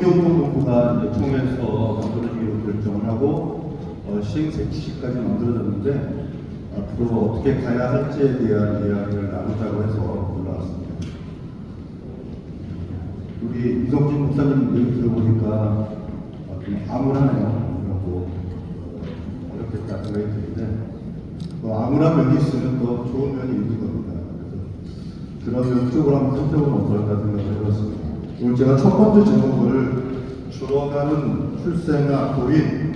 이동경통본부가 이제 총회에서 만들어지기로 결정을 하고 시행 세치까지 만들어졌는데 앞으로 어떻게 가야 할지에 대한 이야기를 나누자고 해서 올라왔습니다. 우리 이성진 목사님 얘기 들어보니까 좀 암울하네요. 그리고 어렵겠다 생각이 드는데 암울한 면이 있으면 또 좋은 면이 있는 겁니다. 그래서 그런 면 쪽으로 한번 살펴보면 어떨까 생각을 해봤습니다. 오늘 제가 첫 번째 제목을 줄어가는 출생아 고인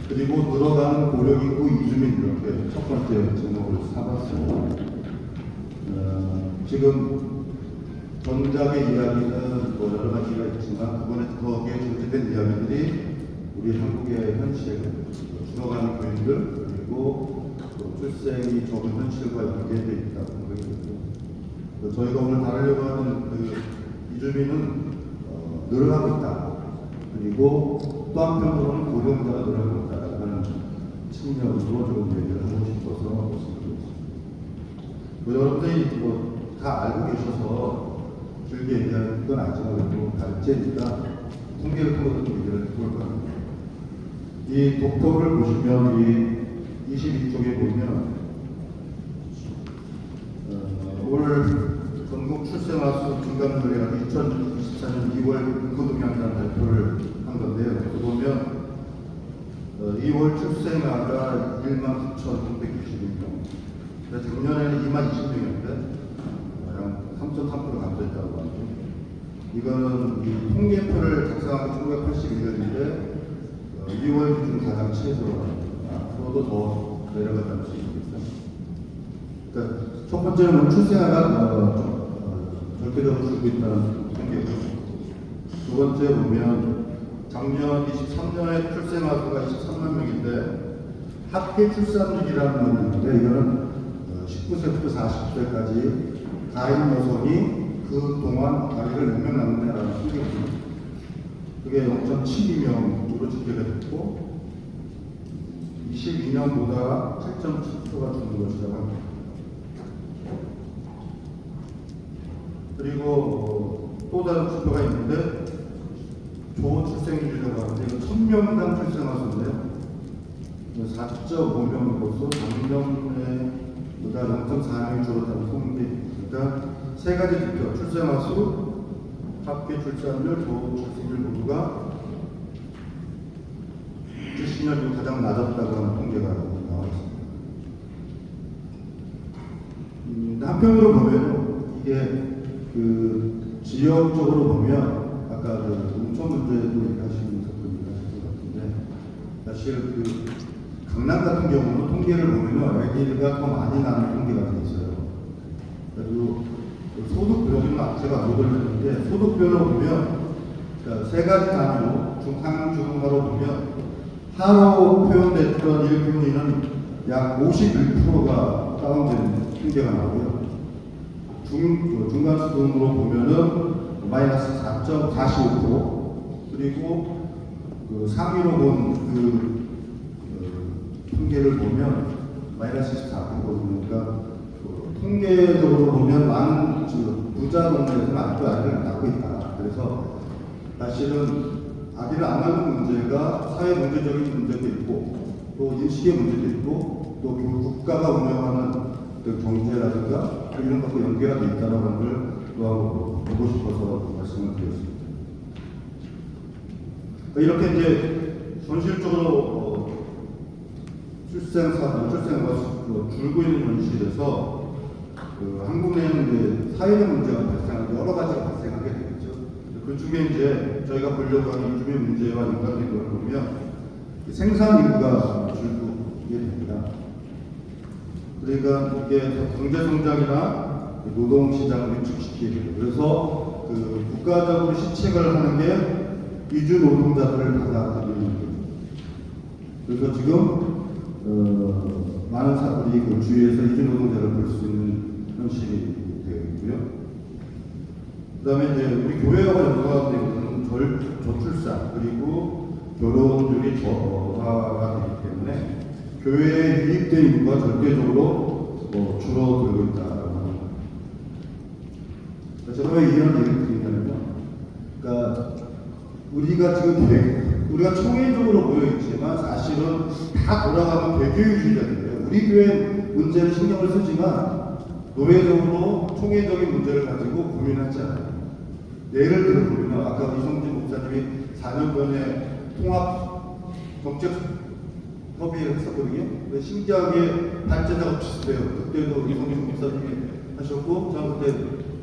그리고 늘어가는 고령인구 이주민 이렇게 첫 번째 제목을 삼았습니다. 지금 전작의 이야기는 뭐 여러 가지가 있지만 거기에 존재된 이야기들이 우리 한국의 현실, 줄어가는 고인들 그리고 출생이 적은 현실과 연계되어 있다고 생각이 들고 저희가 오늘 다루려고 하는 이주민은 늘어나고 있다. 그리고 또 한편으로는 고령자가 늘어나고 있다라는 측면으로 좀 얘기를 하고 싶어서 말씀드리겠습니다. 여러분들이 다 알고 계셔서 길게 얘기하는 건 아니지만 발제니까 통계를 통해서 얘기를 해볼까 합니다. 이 독도를 보시면 이 22쪽에 보면 올 전국 출생아 수 증감률이라고 2024년 2월 인구동향이라는 발표를 한 건데요. 여기 보면 2월 출생아가 19,661명. 작년에는 20,020명이었는데 한 3.3% 감소했다고 하죠. 이거는 이 통계표를 작성한 게 1981년인데 2월 기준 가장 최소입니다. 앞으로도 더 내려갈 수 있겠죠. 그러니까 첫 번째는 출생아가 절대적으로 줄고 있다는 통계고, 두 번째 보면 작년 23년에 출생아 수가 23만 명인데 합계 출산율이라는 건 있는데 이거는 19세부터 40세까지 가임 여성이 그 동안 아이를 몇 명 낳느냐라는 통계입니다. 그게 0.72명으로 집계가 됐고 22년보다 7.7%가 주는 것이라고 합니다. 그리고 또 다른 지표가 있는데 조출생률이라고 하는데 이거 1000명당 출생아수인데요. 4.5명으로서 작년에 보다 0.4명이 줄었다는 통계. 그러니까 세 가지 지표, 출생아수, 합계 출산율, 조출생률 모두가 70년 중 가장 낮았다고 하는 통계가 나와 있습니다. 한편으로 보면 이게 지역적으로 보면 아까 농촌 문제도 얘기하시는 것 같은데 사실 강남 같은 경우는 통계를 보면 아기가 더 많이 나는 통계가 돼 있어요. 그리고 소득별로는 제가 못 올렸는데 소득별로 보면 세 가지 단위로 중상중하로 보면 하로 표현됐던 일분위는 약 51%가 다운되는 통계가 나오고요. 중간 수준으로 보면은 마이너스 4.45% 그리고 상위로 본 통계를 보면 마이너스 14%. 그러니까 통계적으로 보면 많은 부자 동네에서는 아직도 아기를 낳고 있다. 그래서 사실은 아기를 안 낳는 문제가 사회 문제적인 문제도 있고 또 인식의 문제도 있고 또 국가가 운영하는 경제라든가 이런 것과 연계가 되어 있다는 걸 또 보고 싶어서 말씀을 드렸습니다. 이렇게 이제 현실적으로 출생아가 줄고 있는 현실에서 한국 내에는 이제 사회적 문제가 발생하고 여러 가지가 발생하게 되겠죠. 그 중에 이제 저희가 보려고 하는 이주민 문제와 연관된 걸 보면 생산 인구가 줄게 됩니다. 그러니까 이게 경제 성장이나 노동 시장을 위축시키고 그래서 국가적으로 시책을 하는 게 이주 노동자들을 받아들이는 거예요. 그래서 지금 많은 사람들이 주위에서 이주 노동자를 볼 수 있는 현실이 되어 있고요. 그다음에 이제 우리 교회와 연관되는 저출산 그리고 결혼율이 저하가 되기 때문에 교회에 유입된 인구가 절대적으로 줄어들고 있다. 제가 왜 이런 얘기를 드리냐면요. 그러니까 우리 우리가 지금 우리가 총회적으로 모여 있지만 사실은 다 돌아가면 개교육주의자들이에요. 우리 교회 문제를 신경을 쓰지만 노회적으로 총회적인 문제를 가지고 고민하지 않아요. 예를 들어보면 아까 이성진 목사님이 4년 전에 통합 정책 협의를 했었거든요. 신기하게 발제자가 비슷해요. 그때도 이성진 목사님이 하셨고 저는 그때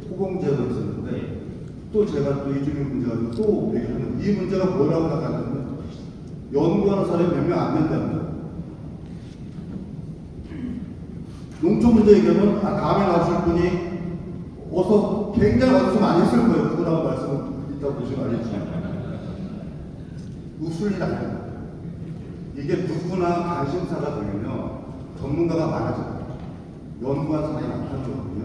호봉제가 있었는데 또 제가 또 이주민 문제 가지고 또 얘기하는 이 문제가 뭐라고 나가냐면 연구하는 사람이 몇 명 안 된다는 거예요. 농촌 문제 얘기하면 다음에 나오실 분이 어서 굉장히 어디서 많이 했을 거예요. 그거라고 말씀을 있다고 보시면 알겠지만 웃을 일 아니에요. 이게 누구나 관심사가 되면요 전문가가 많아져요. 연구한 사람이 많다는 거거든요.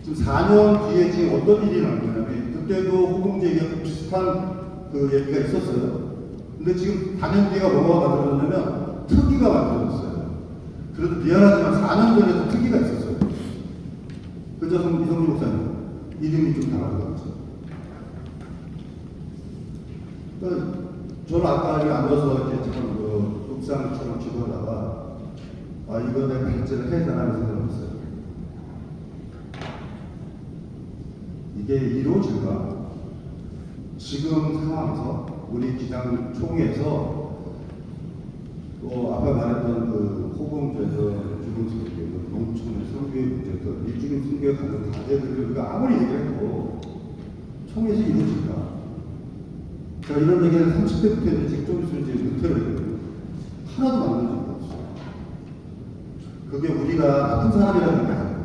지금 4년 뒤에 지금 어떤 일이 나는 거냐면 그때도 호봉제 얘기하고 비슷한 그 얘기가 있었어요. 근데 지금 4년 뒤가 뭐가 만들어졌냐면 특위가 만들어졌어요. 그래도 미안하지만 4년 전에도 특위가 있었어요. 그죠, 이성민 목사님? 이름이 좀 다른 것 같죠. 그러니까 저는 아까 여기 앉아서 이렇게 참 옥상처럼 지도하다가 이거 내가 발제를 해야 되나 하는 생각을 했어요. 이게 이루어질까? 지금 상황에서 우리 기장 총회에서 아까 말했던 그 호봉제도 주민 선교, 농촌 선교의 문제도 일주민 선교에 가는 과제들을 우리가 아무리 얘기해도 총회에서 이루어질까? 제가 이런 얘기를 30대부터 했는데 지금 좀 있으면 이제 은퇴를 했거든요. 하나도 만든 적이 없어요. 그게 우리가 나쁜 사람이라는 게 아니고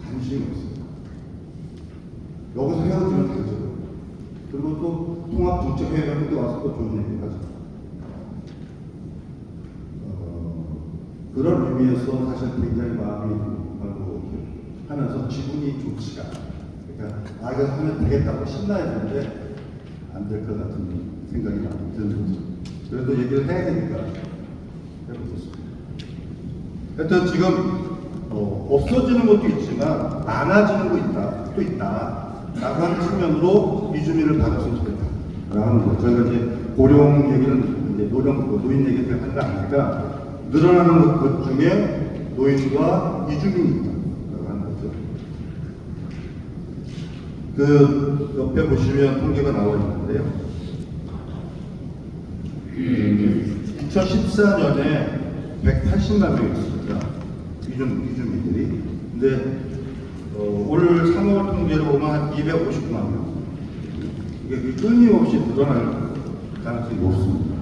관심이 없어요. 여기서 헤어지면 되죠. 그리고 또 통합정책회의가 그때 와서 또 좋은 얘기를 하죠. 그런 의미에서 사실 굉장히 마음이 하면서 기분이 좋지가 않아요. 그러니까 이거 하면 되겠다고 신나야 되는데 안 될 것 같은 생각이 많이 드는 거죠. 그래도 얘기를 해야 되니까 해보겠습니다. 하여튼 지금 없어지는 것도 있지만 많아지는 거 또 있다 라고 하는 측면으로 이주민을 받았으면 좋겠다 라고 하는 거죠. 저희가 이제 고령 얘기는 이제 노인 얘기를 하는 거 아니니까 늘어나는 것 중에 노인과 이주민이 있다라고 하는 거죠. 그 옆에 보시면 통계가 나와 있는데요. 2014년에 180만 명이 있습니다. 이주민들이. 근데 올 3월 통계로 보면 한 259만 명. 이게 끊임없이 늘어날 가능성이 높습니다.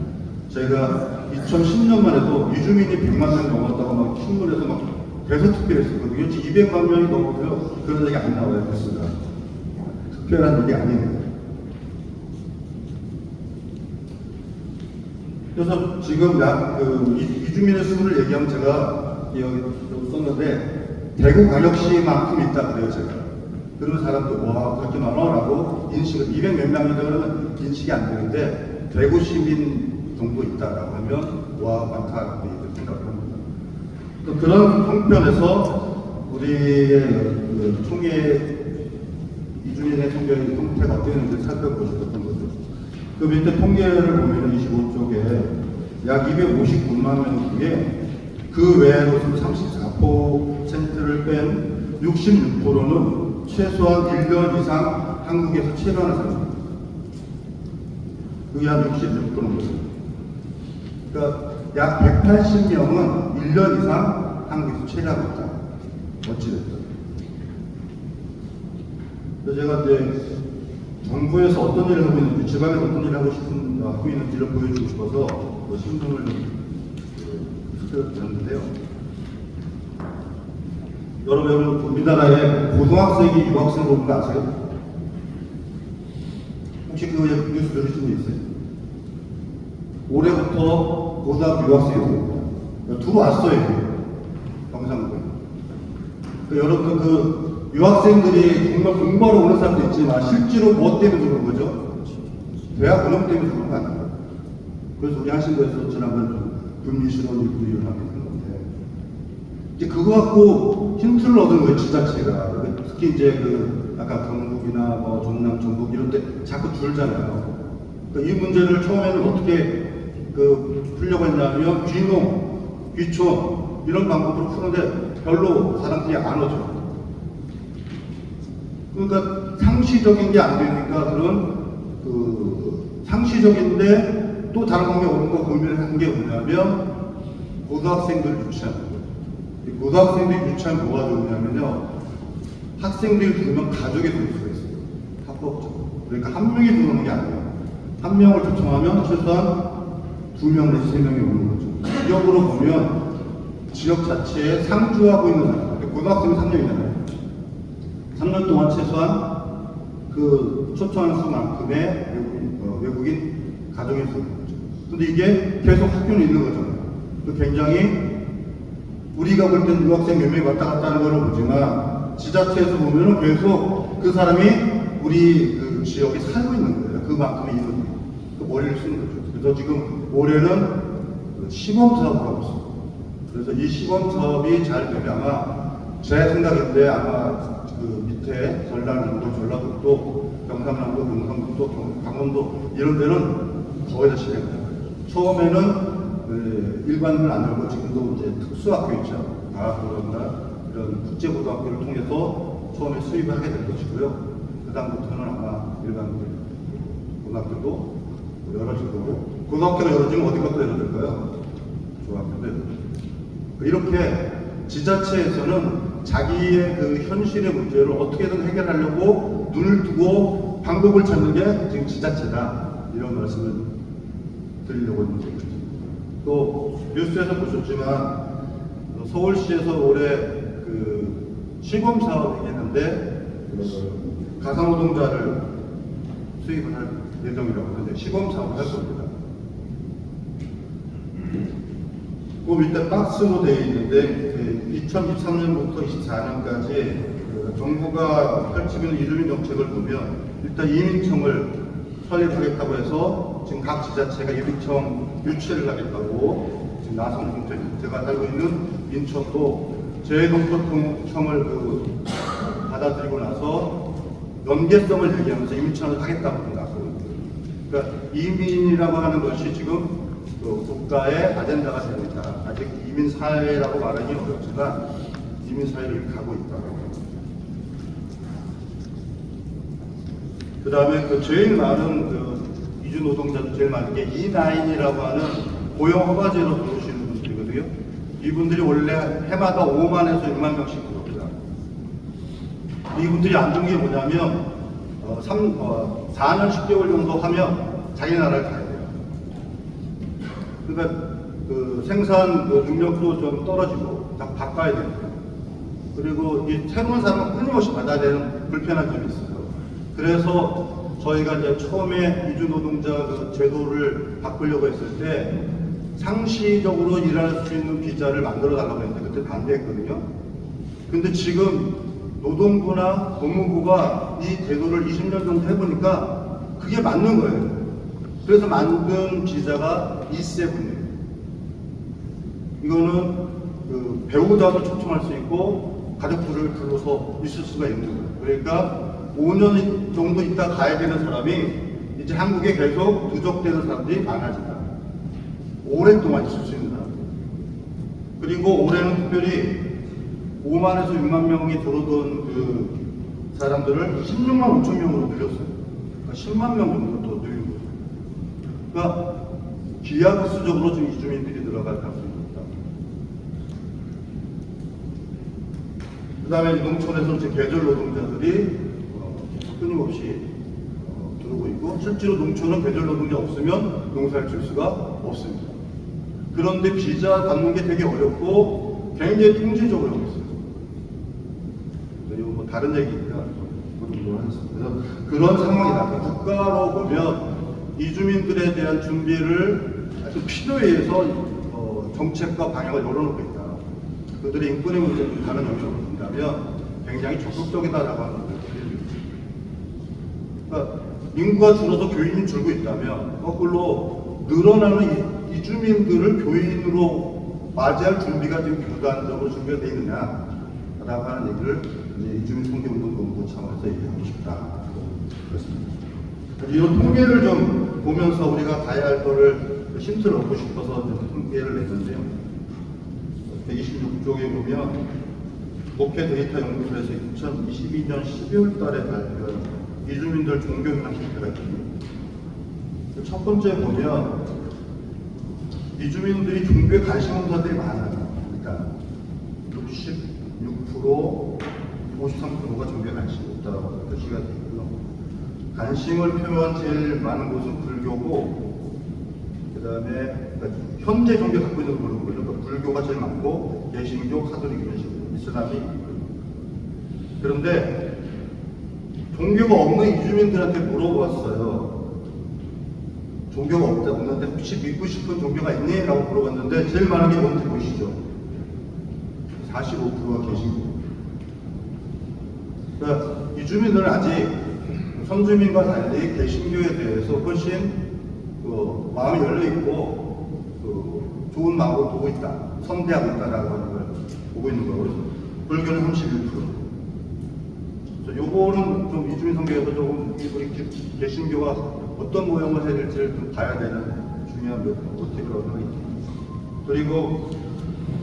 제가 2010년만 해도 이주민이 100만 명 넘었다고 막 신문에서 막 대서특필 했었거든요. 200만 명이 넘어도요. 그런 얘기 안 나와요. 뉴스가. 특별한 일이 아닙니다. 그래서 지금 이주민의 수를 얘기하면 제가 여기 썼는데 대구광역시만큼 있다 그래요. 제가 그런 사람도 와 그렇게 많아라고 인식을 200 몇 명이다 그러면 인식이 안 되는데 대구 시민 정도 있다라고 하면 와 많다라고 생각을 합니다. 또 그런 형편에서 우리의 그 총회 이주민의 통계의 통계가 어떻게 되는지 살펴보셨던 거죠. 그 밑에 통계를 보면 25쪽에 약 259만 명 중에 그 외로 34%를 뺀 66%는 최소한 1년 이상 한국에서 체류하는 사람입니다. 그게 한 66%입니다. 그러니까 약 180명은 1년 이상 한국에서 체류하고 있다. 어찌됐든. 그래서 제가 이제 정부에서 어떤 일을 하고 있는지, 지방에서 어떤 일을 하고 있는지를 보여주고 싶어서 신문을 드렸는데요. 여러분, 우리나라에 고등학생이 유학생으로 온 거 아세요? 혹시 그 뉴스 들으신 분 있어요? 올해부터 고등학교 유학생이 옵니다. 들어왔어요. 경상도에. 여러분, 그 유학생들이 정말 공부하러 오는 사람도 있지만 실제로 뭐 때문에 들어온 거죠? 대학 운영 때문에 들어온 거 아니에요. 그래서 우리 하신거에서 지난번 금리신원 일부를 하게 된 건데 이제 그거 갖고 힌트를 얻은 거예요. 지자체가. 특히 이제 그 아까 경북이나 뭐 전남, 전북 이런 데 자꾸 줄잖아요. 그러니까 이 문제를 처음에는 어떻게 풀려고 했냐면 귀농, 귀촌 이런 방법으로 푸는데 별로 사람들이 안 오죠. 그러니까 상시적인 게 안 되니까 그런 상시적인데 또 다른 방법이 오는 거 고민을 한 게 뭐냐면 고등학생들 유치원. 고등학생들 유치원 뭐가 좋냐면요. 학생들이 들으면 가족이 될 수가 있어요. 합법적으로. 그러니까 한 명이 들어오는 게 아니에요. 한 명을 초청하면 최소한 2명 내지 3명이 오는 거죠. 지역으로 보면 지역 자체에 상주하고 있는 사람. 고등학생이 3년이잖아요. 3년 동안 최소한 그 초청한 수만큼의 외국인 가정이 있는 거죠. 근데 이게 계속 학교는 있는 거잖아요. 굉장히 우리가 볼 때는 유학생 몇 명이 왔다 갔다 하는 걸 보지만 지자체에서 보면은 계속 그 사람이 우리 그 지역에 살고 있는 거예요. 그만큼의 인원이. 그 머리를 쓰는 거죠. 그래서 지금 올해는 시범 사업을 하고 있어요. 그래서 이 시범 사업이 잘 되면 아마 제 생각인데 아마 그 밑에 전라남도, 전라북도, 경상남도, 경상북도, 강원도 이런 데는 거의 다 진행돼요. 처음에는 일반은 안 열고 지금도 이제 특수학교 있죠. 과학고등학교나 이런 국제고등학교를 통해서 처음에 수입을 하게 될 것이고요. 그 다음부터는 아마 일반 고등학교도 열어질 거고, 고등학교가 열어지면 어디가 또 열어질까요? 중학교도 열어지고. 이렇게 지자체에서는 자기의 그 현실의 문제를 어떻게든 해결하려고 눈을 뜨고 방법을 찾는 게 지금 지자체다. 이런 말씀을 드리려고 하는 거죠. 또 뉴스에서 보셨지만 서울시에서 올해 그 시범 사업이 있는데 가상노동자를 수입을 할 예정이라고 하는데 시범 사업을 할 겁니다. 그 밑에 박스로 되어 있는데 2023년부터 24년까지 정부가 펼치는 이주민 정책을 보면 일단 이민청을 설립하겠다고 해서 지금 각 지자체가 이민청 유치를 하겠다고 지금 나선 제가 살고 있는 인천도 재농촌청을 받아들이고 나서 연계성을 얘기하면서 이민청을 하겠다고 나서고 그러니까 이민이라고 하는 것이 지금 국가의 아젠다가 되고 있다. 아직 이민 사회라고 말하기 어렵지만 이민 사회를 가고 있다. 그 다음에 제일 많은 이주 노동자도 제일 많은 게 E9이라고 하는 고용 허가제로 들어오시는 분들이거든요. 이분들이 원래 해마다 5만에서 6만 명씩 들어옵니다. 이분들이 안 좋은 게 뭐냐면 4년 10개월 정도 하면 자기 나라를 가야 돼요. 그러니까 생산 능력도 좀 떨어지고 다 바꿔야 됩니다. 그리고 이 새로운 사람을 끊임없이 받아야 되는 불편한 점이 있어요. 그래서 저희가 이제 처음에 이주 노동자 제도를 바꾸려고 했을 때 상시적으로 일할 수 있는 비자를 만들어 달라고 했는데 그때 반대했거든요. 근데 지금 노동부나 법무부가 이 제도를 20년 정도 해보니까 그게 맞는 거예요. 그래서 만든 비자가 E7이에요. 이거는 배우자도 초청할 수 있고 가족들을 불러서 있을 수가 있는 거예요. 그러니까 5년 정도 있다 가야 되는 사람이 이제 한국에 계속 누적되는 사람들이 많아진다. 오랫동안 있을 수 있는 사람들. 그리고 올해는 특별히 5만에서 6만 명이 들어오던 그 사람들을 16만 5천 명으로 늘렸어요. 그러니까 10만 명 정도 더 늘린 거죠. 그러니까 기하급수적으로 지금 이주민들이 들어갈 가능성이 있다. 그 다음에 농촌에서 이제 계절 노동자들이 끊임없이 들어오고 있고 실제로 농촌은 계절 노동자 없으면 농사를 질 수가 없습니다. 그런데 비자 받는 게 되게 어렵고 굉장히 통제적으로 하고 있어요. 이거 뭐 다른 얘기니까 그래서 그런 상황이다. 국가로 보면 이주민들에 대한 준비를 아주 필요에 의해서 정책과 방향을 열어놓고 있다. 그들의 인권의 문제를 다른 영역으로 본다면 굉장히 적극적이다라고 하는 거예요. 그러니까 인구가 줄어서 교인이 줄고 있다면 거꾸로 늘어나는 이주민들을 교인으로 맞이할 준비가 지금 교단적으로 준비가 되어 있느냐라고 하는 얘기를 이주민 통계운동본부 차원에서 얘기하고 싶다. 그렇습니다. 이런 통계를 좀 보면서 우리가 가야 할 거를 힌트를 얻고 싶어서 통계를 냈는데요. 126쪽에 보면 목회 데이터 연구소에서 2022년 12월 달에 발표한 이주민들 종교인학 실태가 있습니다. 첫 번째 보면 이주민들이 종교에 관심 없는 사람들이 많아요. 일단 66%, 53%가 종교에 관심이 없다고 표시가 되어 있고요. 관심을 표명한 제일 많은 곳은 불교고, 그 다음에 현재 종교 갖고 있는 모르는 거죠. 그러니까 불교가 제일 많고, 개신교, 카톨릭 이런 식으로 이슬람이. 그런데 종교가 없는 이주민들한테 물어봤어요. 종교가 없는데 혹시 믿고 싶은 종교가 있니? 라고 물어봤는데 제일 많은 게 뭔지 보시죠. 45%가 개신교. 그러니까 이주민들은 아직 선주민과 달리 개신교에 대해서 훨씬 마음이 열려있고 좋은 마음으로 보고 있다. 선대하고 있다라고 하는 걸 보고 있는 거고요. 불교는 31%. 요거는 좀 이주민 선교에서 조금 우리 개신교가 어떤 모형을 해야 될지를 좀 봐야 되는 중요한 모티브라고 생각합니다. 그리고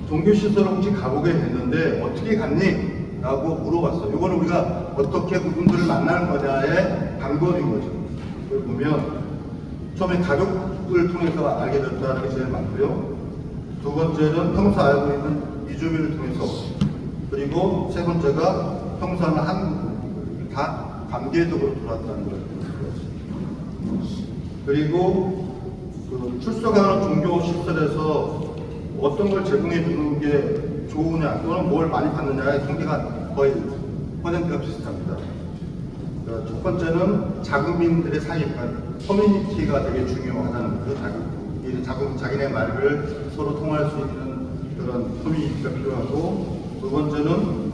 종교시설을 혹시 가보게 됐는데 어떻게 갔니? 라고 물어봤어요. 요거는 우리가 어떻게 그분들을 만날 거냐의 방법인 거죠. 그걸 보면 처음에 가족을 통해서 알게 됐다는 게 제일 많고요. 두 번째는 평소 알고 있는 이주민을 통해서, 그리고 세 번째가 평소하는 한국 다 관계적으로 돌아왔다는 걸. 그리고 출석하는 종교 시설에서 어떤 걸 제공해 주는 게 좋으냐 또는 뭘 많이 받느냐의 통계가 거의 퍼센트가 비슷합니다. 그러니까 첫 번째는 자국민들의 사이, 커뮤니티가 되게 중요하다는 거죠. 자기네 말을 서로 통할 수 있는 그런 커뮤니티가 필요하고, 두 번째는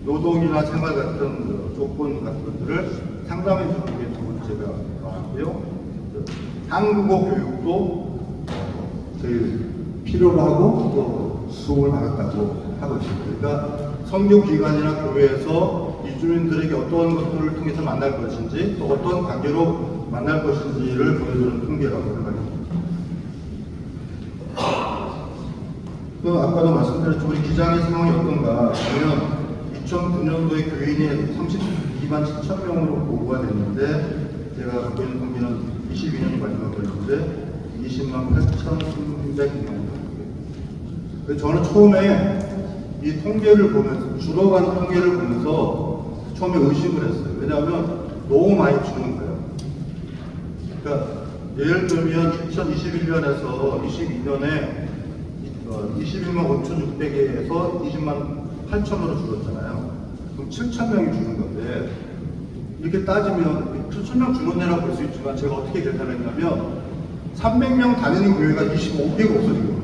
노동이나 생활 같은 조건 같은 것들을 상담해 주는 게 두 번째가 나왔고요. 한국어 교육도 제일 필요로 하고 또 도움을 받았다고 하고 있습니다. 그러니까 선교기관이나 교회에서 이주민들에게 어떤 것들을 통해서 만날 것인지 또 어떤 관계로 만날 것인지를 보여주는 통계라고 생각합니다. 아까도 말씀드렸지만 우리 기장의 상황이 어떤가 보면 2009년도에 교인이 32만 7천 명으로 보고가 됐는데, 제가 갖고 있는 통계는 22년이 마지막이었는데 20만 8,300명. 저는 처음에 이 통계를 보면서, 줄어가는 통계를 보면서 처음에 의심을 했어요. 왜냐하면 너무 많이 주는 거예요. 그러니까 예를 들면 2021년에서 22년에 21만 5,600에서 20만 8천으로 줄었잖아요. 그럼 7,000명이 주는 건데, 이렇게 따지면 7,000명 줄었네라고 볼 수 있지만 제가 어떻게 계산했냐면 300명 다니는 교회가 25개가 없어진 거예요.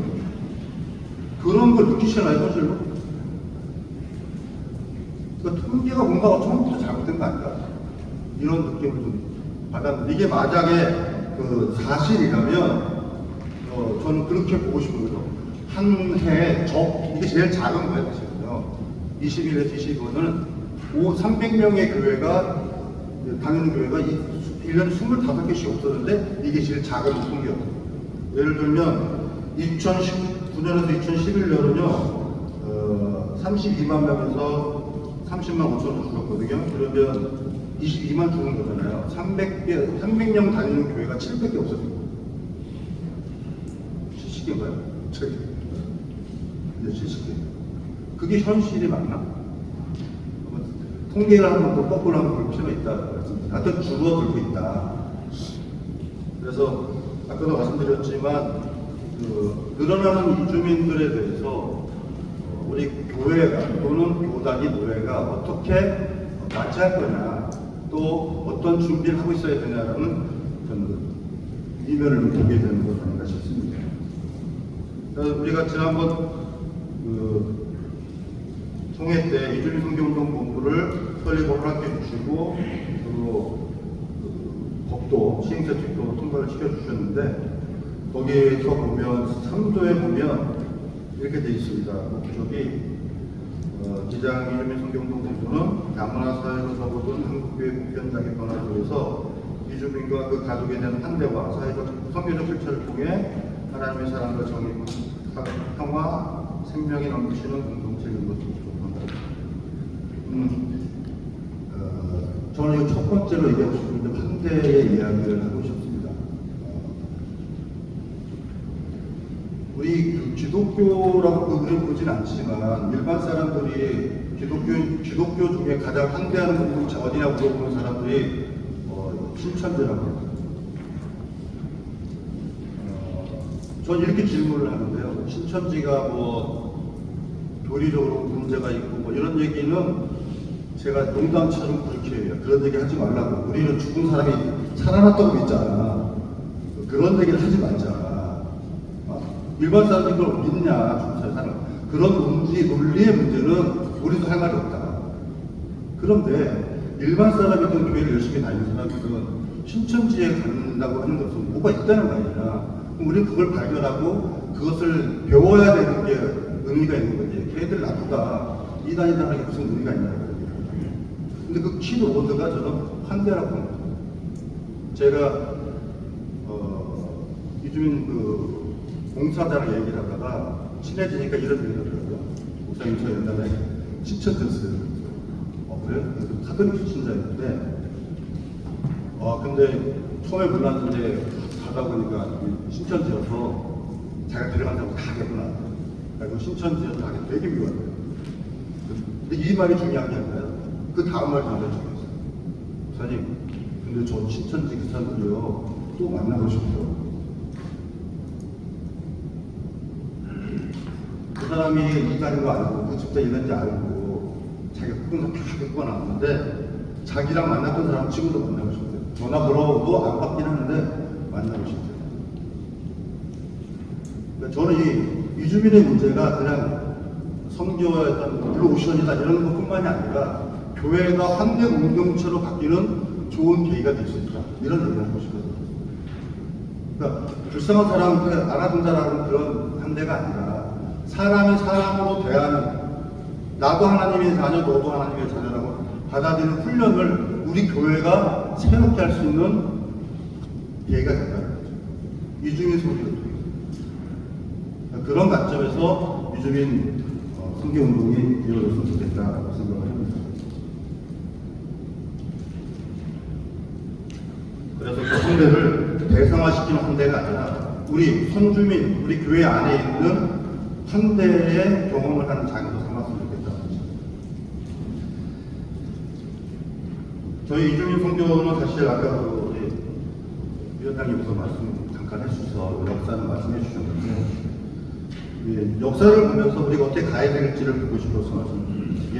그런 걸 느끼시나요, 현실로? 그러니까 통계가 뭔가 처음부터 잘못된 거 아닌가? 이런 느낌을 좀 받았는데, 이게 만약에 사실이라면 저는 그렇게 보고 싶은 거죠. 한 해에 이게 제일 작은 거예요, 사실은요. 21에서 25는 300명의 교회가 다니는 교회가 1년에 25개씩 없었는데 이게 제일 작은 통계였어요. 예를 들면 2019년에서 2011년은요 32만 명에서 30만 5천으로 줄었거든요. 그러면 22만 주는 거잖아요. 300명 다니는 교회가 700개 없었어요. 70개인가요? 저기 70개. 그게 현실이 맞나? 통계를 한번 또 거꾸로 한번 볼 필요가 있다. 하여튼 줄어들고 있다. 그래서 아까도 말씀드렸지만 늘어나는 이주민들에 대해서 우리 교회가 또는 교단이 노회가 어떻게 맞이할 거냐, 또 어떤 준비를 하고 있어야 되냐라는 이면을 보게 되는 것 아닌가 싶습니다. 우리가 지난번 총회 때 이주민 선교운동본부를 설립을 허락해 주시고, 그리고 법도 시행사칙도 통과를 시켜주셨는데, 거기에서 보면 3조에 보면 이렇게 되어 있습니다. 목적이 기장 이주민 선교운동 공조는 다문화 사회로 접어든 한국교회 보편장애 변화를 위해서 이주민과 그 가족에 대한 환대와 사회적 선교적 실천을 통해 하나님의 사랑과 정의, 평화, 생명이 넘치는 공동체인 것을 기록한다. 저는 이거 첫 번째로 얘기하고 싶은데 환대의 이야기를 하고 싶습니다. 우리 그 기독교라고 우리는 보진 않지만 일반 사람들이 기독교 중에 가장 환대하는 공동체 어디냐 물어보는 사람들이 신천지라고 해요. 전 이렇게 질문을 하는데요. 신천지가 뭐 교리적으로 문제가 있고 뭐 이런 얘기는 제가 농담처럼 그렇게 해요. 그런 얘기 하지 말라고. 우리는 죽은 사람이 살아났다고 믿잖아. 그런 얘기를 하지 말자. 일반 사람들이 그걸 믿냐, 죽은 사람이 살아. 그런 논리의 문제는 우리도 할 말이 없다. 그런데 일반 사람이든 교회를 열심히 다니는 사람이든 신천지에 간다고 하는 것은 뭐가 있다는 거 아니냐. 우리는 그걸 발견하고 그것을 배워야 되는 게 의미가 있는 거지. 걔들 나쁘다, 이단이다 하는 게 무슨 의미가 있냐고. 근데 그 키워드가 저는 환대라고 합니다. 제가 이주민 그 봉사자랑 얘기를 하다가 친해지니까 이런 얘기를 하더라고요. 목사님 저 옛날에 신천지였어요. 그래요? 카톨릭 신자였는데 근데 처음에 몰랐는데 가다 보니까 신천지여서 자기가 데려간다고 다 됐구나. 그리고 신천지여서 가기 되게 미워요. 근데 이 말이 중요한 게 아니라요. 그 다음 말 정말 중요했어요. 목사님, 근데 저 신천지 그 사람들이요 또 만나고 싶어요. 그 사람이 이단인 거 알고 그 집단 이단인지 알고 자기가 끊어서 다 겪고 나왔는데 자기랑 만났던 사람 지금도 만나고 싶대요. 전화 걸어도 안 받긴 하는데 만나고 싶대요. 그러니까 저는 이 이주민의 문제가 그냥 선교의 어떤 블루오션이다 이런 것뿐만이 아니라 교회가 환대 공동체로 바뀌는 좋은 계기가 될 수 있다. 이런 얘기를 하고 싶거든요. 그러니까 불쌍한 사람한테 알아준다라는 그런 환대가 아니라 사람이 사람으로 대하는 나도 하나님의 자녀, 너도 하나님의 자녀라고 받아들이는 훈련을 우리 교회가 새롭게 할 수 있는 계기가 된다는 거죠. 이주민 소리를 통해서. 그런 관점에서 이주민 선교운동이 이루어졌으면 좋겠다라고 생각을 합니다. 그래서 그 환대를 대상화시키는 환대가 아니라 우리 선주민, 우리 교회 안에 있는 환대의 경험을 하는 장으로 삼았으면 좋겠다는 거죠. 저희 이주민 선교는 사실 아까 우리 위원장님께서 말씀 잠깐 해주셔서 역사는 말씀해 주셨는데 역사를 보면서 우리가 어떻게 가야 될지를 보고 싶어서 말씀드립니다. 이게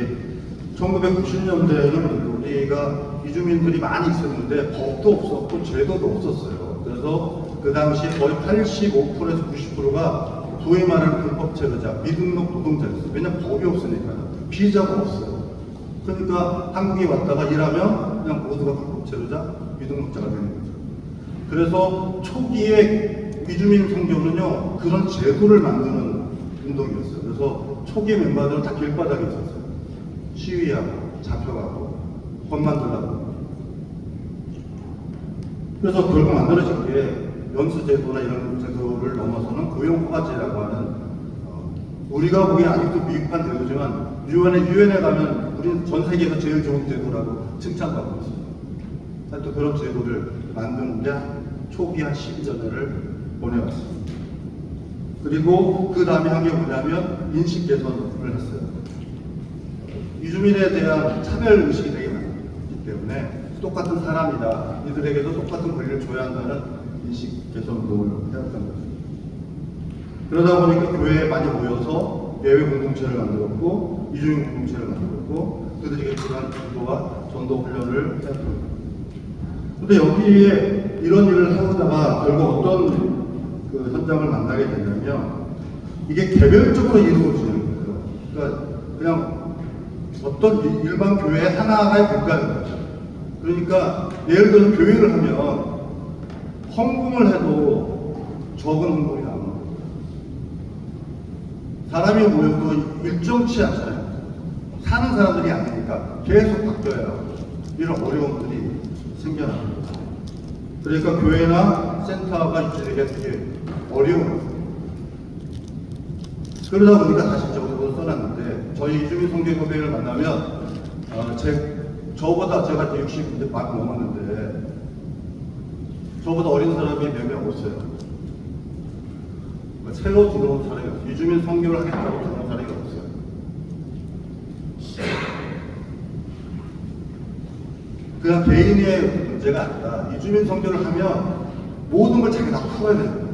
1990년대에는 우리가 이주민들이 많이 있었는데 법도 없었고 제도도 없었어요. 그래서 그 당시 거의 85%에서 90%가 소위 말하는 불법 체류자, 미등록 노동자였어요. 왜냐면 법이 없으니까. 비자가 없어요. 그러니까 한국에 왔다가 일하면 그냥 모두가 불법 체류자, 미등록자가 되는 거죠. 그래서 초기에 이주민 선교는요, 그런 제도를 만드는 운동이었어요. 그래서 초기 멤버들은 다 길바닥에 있었어요. 시위하고, 잡혀가고, 법 만들라고. 그래서 결국 만들어진 게 연수제도나 이런 제도를 넘어서는 고용포괄제라고 하는 우리가 보기엔 아직도 미흡한 제도지만 유엔에 가면 우리는 전 세계에서 제일 좋은 제도라고 칭찬받고 있어요. 하여튼 그런 제도를 만드는데 초기 한 12년을 보내왔습니다. 그리고 그 다음에 한 게 뭐냐면 인식 개선을 했어요. 이주민에 대한 차별 의식이 되게 많기 때문에 똑같은 사람이다. 이들에게도 똑같은 권리를 줘야 한다는 인식 개선 운동을 해왔던 거죠. 그러다 보니까 교회에 많이 모여서 예외 공동체를 만들었고 이주민 공동체를 만들었고 그들에게 필요한 기도와 전도 훈련을 해왔던 거죠. 근데 여기에 이런 일을 하다가 결국 어떤 그 현장을 만나게 되냐면 이게 개별적으로 이루어지는 거예요. 그러니까 그냥 어떤 일반 교회 하나의 국가인 거죠. 그러니까 예를 들어서 교회를 하면 헌금을 해도 적은 헌금이 나오는 거예요. 사람이 모여도 일정치 않잖아요. 사는 사람들이 아니니까 계속 바뀌어야 하고 이런 어려움들이 생겨납니다. 그러니까 교회나 센터가 유지되기가 되게 어려워요. 그러다 보니까 다시 저도 써놨는데 저희 이주민 선교협회를 만나면 저보다 제가 이제 60 막 넘었는데 저보다 어린 사람이 몇 명 없어요. 새로 들어온 사람이 없어요. 이주민 선교를 하겠다고 들어온 사람이 없어요. 그냥 개인의 문제가 아니라 이주민 선교를 하면 모든 걸 자기가 다 풀어야 되는 거예요.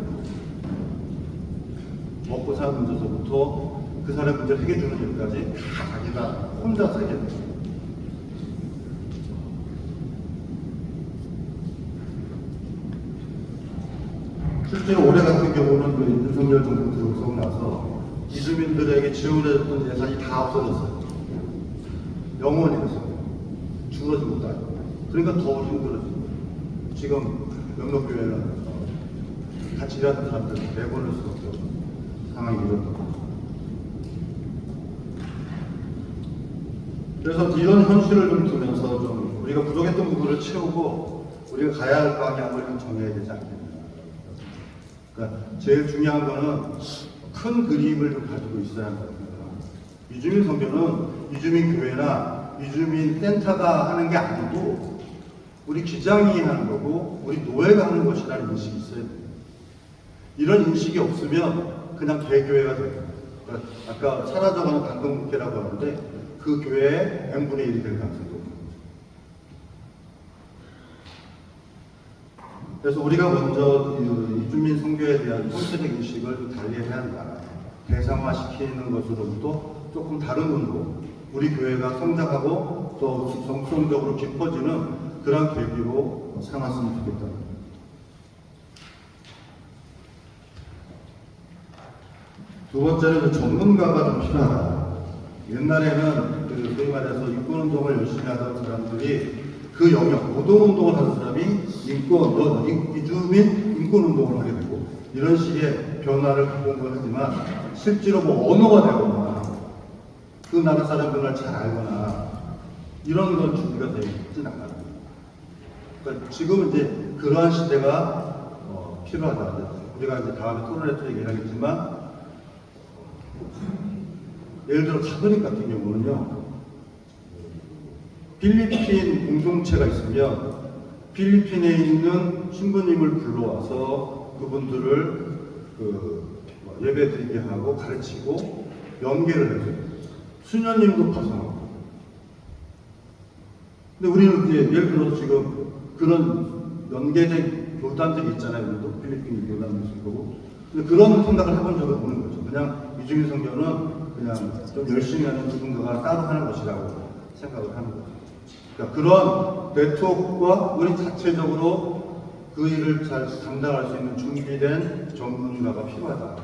먹고 사는 문제서부터 그 사람의 문제를 해결해주는 일까지 다 자기가 혼자서 해결해요. 실제로 올해 같은 경우는 그 윤석열 정부 들어서고 나서 이주민들에게 지원해줬던 예산이 다 없어졌어요. 영원히 됐어요. 줄어지 못하고. 그러니까 더 힘들어진 거예요. 지금 몇몇 교회는 같이 일하는 사람들 내보낼 수밖에 없는 상황이 이렇다. 그래서 이런 현실을 좀 두면서 좀 우리가 부족했던 부분을 채우고 우리가 가야 할 방향을 좀 정해야 되지 않겠나. 그러니까 제일 중요한 거는 큰 그림을 좀 가지고 있어야 한다. 이주민 선교는 이주민 교회나 이주민 센터가 하는 게 아니고 우리 기장이 하는 거고 우리 노예가 하는 것이라는 인식이 있어야 돼요. 이런 인식이 없으면 그냥 개교회가 돼요. 그러니까 아까 사라져가는 강동국회라고 하는데 그 교회의 n분의 1이 될 가능성이 높아요. 그래서 우리가 먼저 이주민 선교에 대한 통계적 인식을 좀 달리해야 한다. 대상화시키는 것으로부터 조금 다른 운동, 우리 교회가 성장하고 또 정성적으로 깊어지는 그런 계기로 삼았으면 좋겠다. 두 번째는 전문가가 좀 필요하다. 옛날에는 소위 말해서 인권운동을 열심히 하던 사람들이 그 영역, 노동운동을 하는 사람이 이주민 인권운동을 하게 되고 이런 식의 변화를 갖고 온 건 하지만 실제로 뭐 언어가 되거나 그 나라 사람들을 잘 알거나 이런 건 준비가 되어 있진 않아요. 그러니까 지금은 이제 그러한 시대가 필요하다. 우리가 이제 다음에 토론에서 얘기하겠지만 예를 들어 가톨릭 같은 경우는요. 필리핀 공동체가 있으면 필리핀에 있는 신부님을 불러와서 그분들을 예배 드리게 하고 가르치고 연계를 해줘요. 수녀님도 파송하고. 근데 우리는 이제 예를 들어서 지금 그런 연계된 교단들이 있잖아요. 우리도 필리핀 교단도 있을 거고. 근데 그런 생각을 해본 적은 없는 거죠. 그냥 이주민 선교는 그냥 좀 열심히 하는 누군가가 따로 하는 것이라고 생각을 하는 거죠. 그러니까 그런 네트워크와 우리 자체적으로 그 일을 잘 감당할 수 있는 준비된 전문가가 필요하다.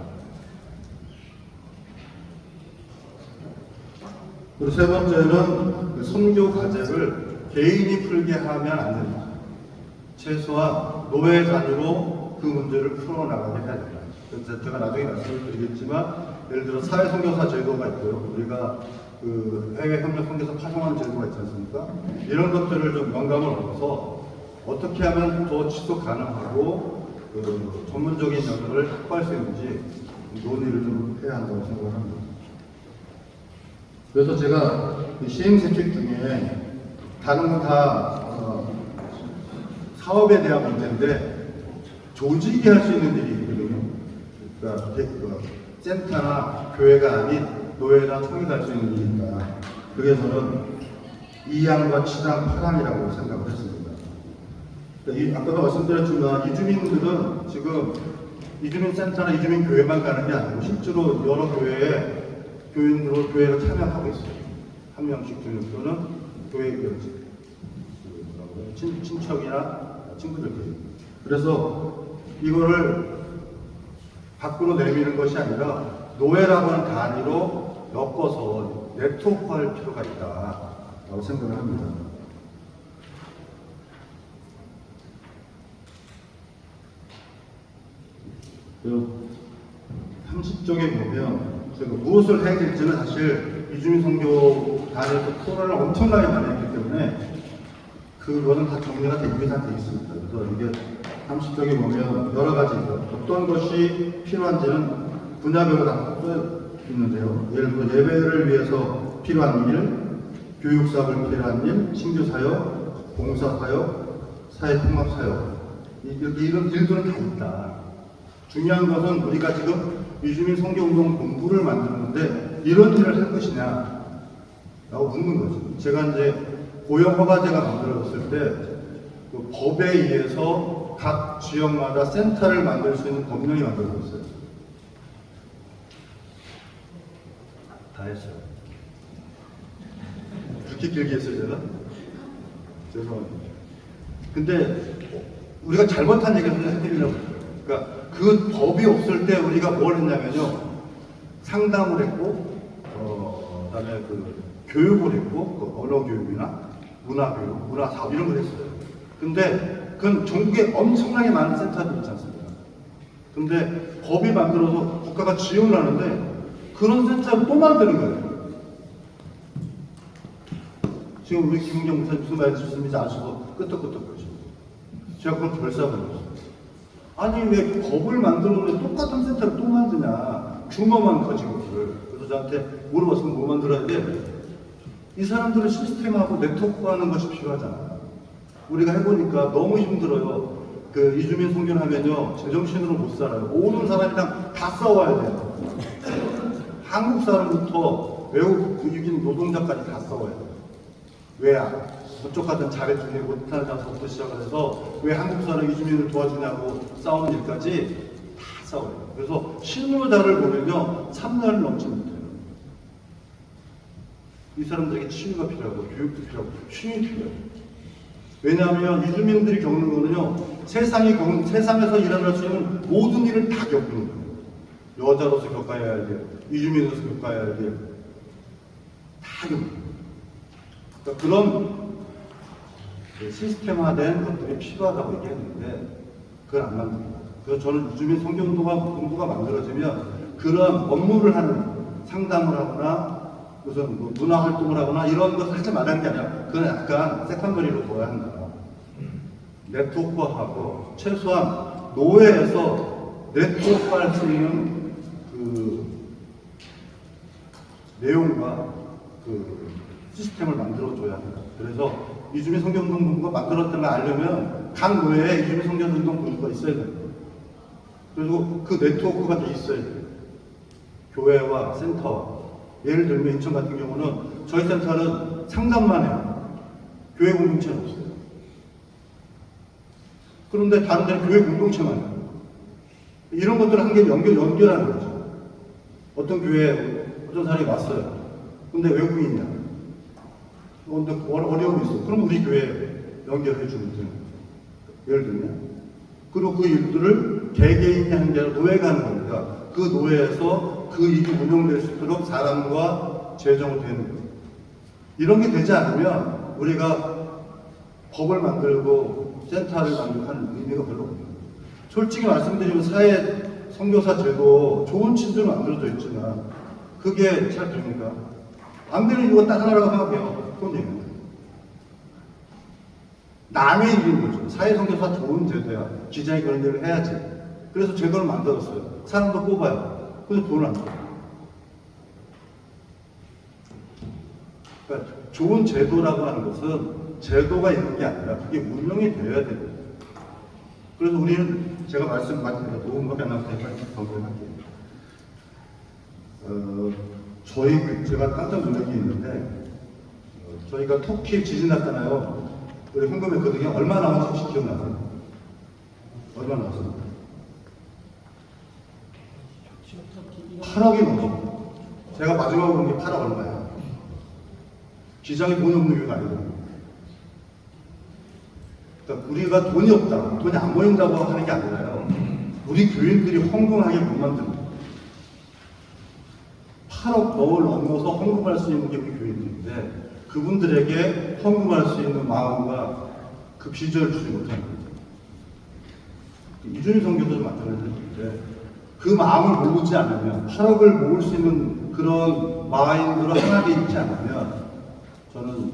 그리고 세 번째는 그 선교 과제를 개인이 풀게 하면 안 된다. 최소한 노예 단위로 그 문제를 풀어나가게 해야 된다. 그래서 제가 나중에 말씀을 드리겠지만 예를 들어 사회선교사 제도가 있고요. 우리가 그 해외 협력 선교사 파송하는 제도가 있지 않습니까? 이런 것들을 좀 영감을 얻어서 어떻게 하면 더 지속 가능하고 그 전문적인 영역을 확보할 수 있는지 논의를 좀 해야 한다고 생각을 합니다. 그래서 제가 시행세책 중에 다른 건 다 사업에 대한 문제인데 조직이 할 수 있는 일이 있거든요. 그러니까 센터나 교회가 아닌 노예나 총회가 할 수 있는 일이니까 그게 저는 2항과 7항, 8항이라고 생각을 했습니다. 아까도 말씀드렸지만 이주민들은 지금 이주민 센터나 이주민 교회만 가는 게 아니고 실제로 여러 교회에 교인으로 교회를 참여하고 있어요. 한 명씩 또는 교회 친척이나 친구들끼리. 그래서 이거를 밖으로 내미는 것이 아니라 노예라고 하는 단위로 엮어서 네트워크할 필요가 있다라고 생각을 합니다. 그리고 30쪽에 보면 무엇을 해야 될지는 사실 이주민 선교단에서 토론을 엄청나게 많이 했기 때문에 그거는 다 정리가 되게 다 돼 있습니다. 그래서 이게 30쪽에 보면 여러 가지 어떤 것이 필요한지는 분야별로 다 써 있는데요. 예를 들어 예배를 위해서 필요한 일, 교육사업을 필요한 일, 신규사역, 봉사사역, 사회통합사역 이런 일들은 다 있다. 중요한 것은 우리가 지금 이주민 선교운동 본부를 만드는데 이런 일을 할 것이냐 라고 묻는 거죠. 제가 이제 고용허가제가 만들어졌을 때 그 법에 의해서 각 지역마다 센터를 만들 수 있는 법령이 만들어졌어요. 다 했어요. 그렇게 길게 했어요, 제가? 죄송합니다. 근데 우리가 잘못한 얘기를 해드리려고 해요. 그러니까 그 법이 없을 때 우리가 뭘 했냐면요. 상담을 했고, 그다음에 그 교육을 했고, 그 언어 교육이나 문화 교육, 문화 사업 이런 걸 했어요. 근데 그건 전국에 엄청나게 많은 센터들이 있지 않습니까? 근데 법이 만들어서 국가가 지원을 하는데 그런 센터를 또 만드는 거예요. 지금 우리 김은경 목사님 무슨 말씀인지 아시고 끄떡끄떡거리죠. 제가 그걸 벌써버렸어요. 아니 왜 법을 만들었는데 똑같은 센터를 또 만드냐. 규모만 커지고 그걸. 그래서 저한테 물어봤으면 뭐 만들어야 돼? 이 사람들은 시스템하고 네트워크하는 것이 필요하잖아. 우리가 해보니까 너무 힘들어요. 그 이주민 선교하면요 제정신으로 못 살아요. 모든 사람이랑 다 싸워야 돼요. 한국 사람부터 외국인 노동자까지 다 싸워야 돼요. 왜 저쪽 같은 자래중에 못하는 자서부터 시작을 해서 왜 한국 사람 이주민을 도와주냐고 싸우는 일까지 다 싸워요. 그래서 실무자를 보면요 3년을 넘지 못해요. 이 사람들에게 치유가 필요하고 교육도 필요하고 쉼이 필요해요. 왜냐하면 이주민들이 겪는 거는요 세상에서 일어날 수 있는 모든 일을 다 겪는 거예요. 여자로서 겪어야 할 일, 이주민으로서 겪어야 할 일, 다 겪는 거예요. 그러니까 그런 시스템화된 것들이 필요하다고 얘기했는데 그걸 안 만듭니다. 그래서 저는 이주민 선교운동가 만들어지면 그런 업무를 하는 상담을 하거나 무슨 뭐 문화활동을 하거나 이런 것을 하지 말라는 게 아니라 그건 약간 세컨더리로 둬야 한다. 네트워크화하고 최소한 노예에서 네트워크할 수 있는 그 내용과 그 시스템을 만들어줘야 합니다. 그래서 이주민 선교운동본부가 만들었다는 걸 알려면 각 노예에 이주민 선교운동본부가 있어야 됩니다. 그리고 그 네트워크가 돼 있어야 돼요. 교회와 센터와. 예를 들면 인천 같은 경우는 저희 센터는 상담만 해요. 교회 공동체는 없어요. 그런데 다른 데는 교회 공동체만 해요. 이런 것들을 한 개 연결하는 거죠. 어떤 교회에 어떤 사람이 왔어요. 근데 외국인이야. 근데 어려움이 있어. 그럼 우리 교회에 연결해 주면 돼요. 예를 들면. 그리고 그 일들을 개개인이 하는 게 아니라 노예가 하는 겁니다. 그 노예에서 그 일이 운영될 수 있도록 사람과 재정을 되는 거예요. 이런 게 되지 않으면 우리가 법을 만들고 센터를 만들고 하는 의미가 별로 없는 거예요. 솔직히 말씀드리면 사회 선교사 제도 좋은 친절로 만들어져 있지만 그게 잘 됩니까? 안 되는 이유가 딱 하나라고 생각해요. 그건 얘기입니다. 남의 일인 거죠. 사회 선교사 좋은 제도야. 기자이 그런 일을 해야지. 그래서 제도를 만들었어요. 사람도 뽑아요. 근데 돈을 안 줘요. 그러니까 좋은 제도라고 하는 것은 제도가 있는 게 아니라 그게 운영이 되어야 됩니다. 그래서 우리는 제가 말씀 많이 드려요. 도움밖에 안 나서 제가 정리할게요. 제가 깜짝 놀란 게 있는데 저희가 터키 지진 났잖아요. 우리 헌금했거든요. 얼마 나왔는지 혹시 기억나세요? 얼마 나왔어요? 8억이 넘어. 제가 마지막으로 본 게 8억 얼마예요? 기장이 돈이 없는 이유가 아니거든요. 그러니까 우리가 돈이 없다, 돈이 안 모인다고 하는 게 아니라요. 우리 교인들이 헌금하게 못 만듭니다. 8억 넘어서 헌금할 수 있는 게 우리 교인들인데 그분들에게 헌금할 수 있는 마음과 그 비전을 주지 못하는 거죠. 이주민 선교도 만들어야 되는데 그 마음을 모으지 않으면 8억을 모을 수 있는 그런 마인드로 하나게 있지 않으면 저는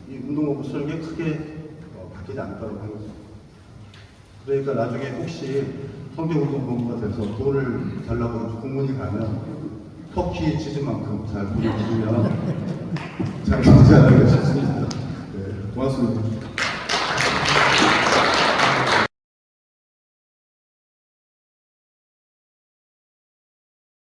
이 운동본부 설계 크게 바뀌지 않다고 하겠습니다. 그러니까 나중에 혹시 성경운동본부가 돼서 돈을 달라고 공문이 가면 터키 치즈만큼 잘 보내주시면 잘 되지 않을까 싶습니다. 네, 고맙습니다.